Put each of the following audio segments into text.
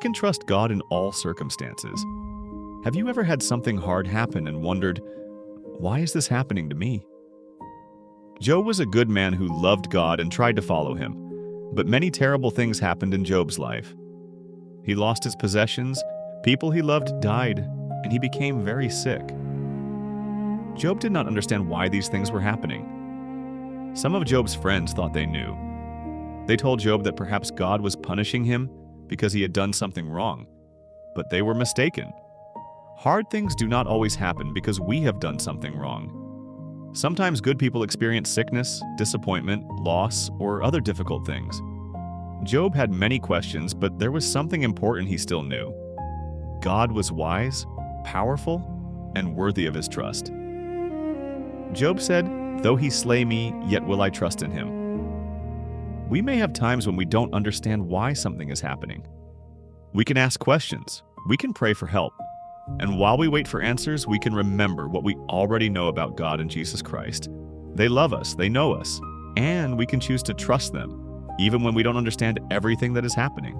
can trust God in all circumstances. Have you ever had something hard happen and wondered, why is this happening to me? Job was a good man who loved God and tried to follow him, but many terrible things happened in Job's life. He lost his possessions, people he loved died, and he became very sick. Job did not understand why these things were happening. Some of Job's friends thought they knew. They told Job that perhaps God was punishing him because he had done something wrong, but they were mistaken. Hard things do not always happen because we have done something wrong. Sometimes good people experience sickness, disappointment, loss, or other difficult things. Job had many questions, but there was something important he still knew. God was wise, powerful, and worthy of his trust. Job said, "Though he slay me, yet will I trust in him." We may have times when we don't understand why something is happening. We can ask questions, we can pray for help, and while we wait for answers, we can remember what we already know about God and Jesus Christ. They love us, they know us, and we can choose to trust them, even when we don't understand everything that is happening.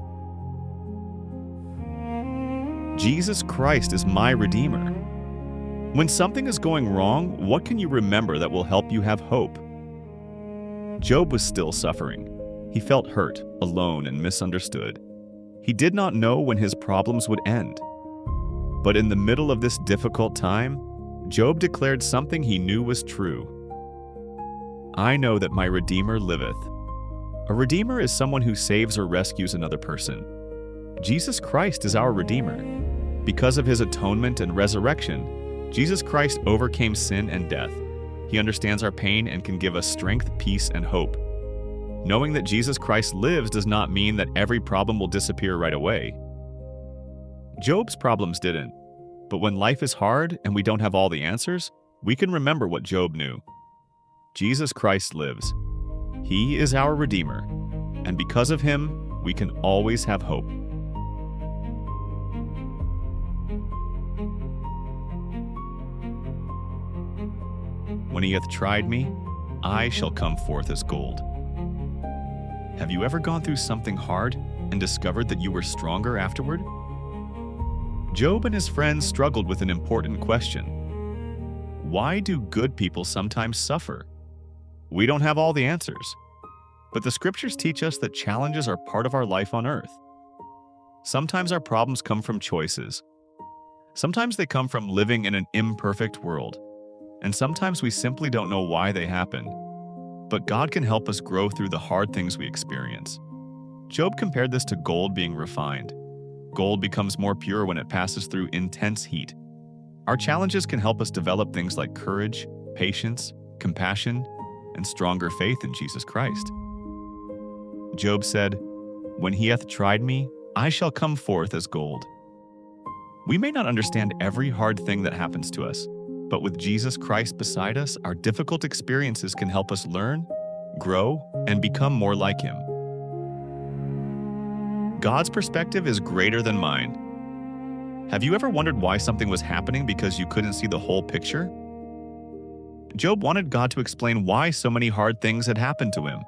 Jesus Christ is my Redeemer. When something is going wrong, what can you remember that will help you have hope? Job was still suffering. He felt hurt, alone, and misunderstood. He did not know when his problems would end. But in the middle of this difficult time, Job declared something he knew was true. "I know that my Redeemer liveth." A Redeemer is someone who saves or rescues another person. Jesus Christ is our Redeemer. Because of his atonement and resurrection, Jesus Christ overcame sin and death. He understands our pain and can give us strength, peace, and hope. Knowing that Jesus Christ lives does not mean that every problem will disappear right away. Job's problems didn't. But when life is hard and we don't have all the answers, we can remember what Job knew. Jesus Christ lives. He is our Redeemer, and because of him, we can always have hope. When he hath tried me, I shall come forth as gold. Have you ever gone through something hard and discovered that you were stronger afterward? Job and his friends struggled with an important question. Why do good people sometimes suffer? We don't have all the answers, but the scriptures teach us that challenges are part of our life on earth. Sometimes our problems come from choices. Sometimes they come from living in an imperfect world, and sometimes we simply don't know why they happen. But God can help us grow through the hard things we experience. Job compared this to gold being refined. Gold becomes more pure when it passes through intense heat. Our challenges can help us develop things like courage, patience, compassion, and stronger faith in Jesus Christ. Job said, "When he hath tried me, I shall come forth as gold." We may not understand every hard thing that happens to us, but with Jesus Christ beside us, our difficult experiences can help us learn, grow, and become more like him. God's perspective is greater than mine. Have you ever wondered why something was happening because you couldn't see the whole picture? Job wanted God to explain why so many hard things had happened to him.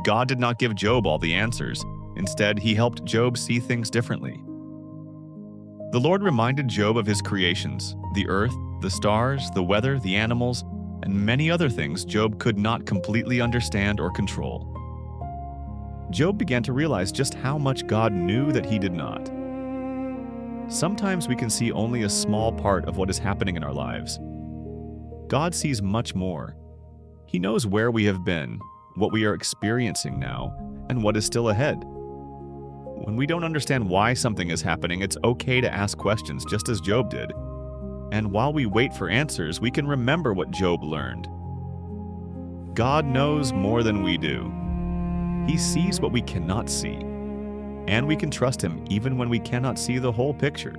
God did not give Job all the answers. Instead, he helped Job see things differently. The Lord reminded Job of his creations, the earth, the stars, the weather, the animals, and many other things Job could not completely understand or control. Job began to realize just how much God knew that he did not. Sometimes we can see only a small part of what is happening in our lives. God sees much more. He knows where we have been, what we are experiencing now, and what is still ahead. When we don't understand why something is happening, it's okay to ask questions, just as Job did. And while we wait for answers, we can remember what Job learned. God knows more than we do. He sees what we cannot see, and we can trust him even when we cannot see the whole picture.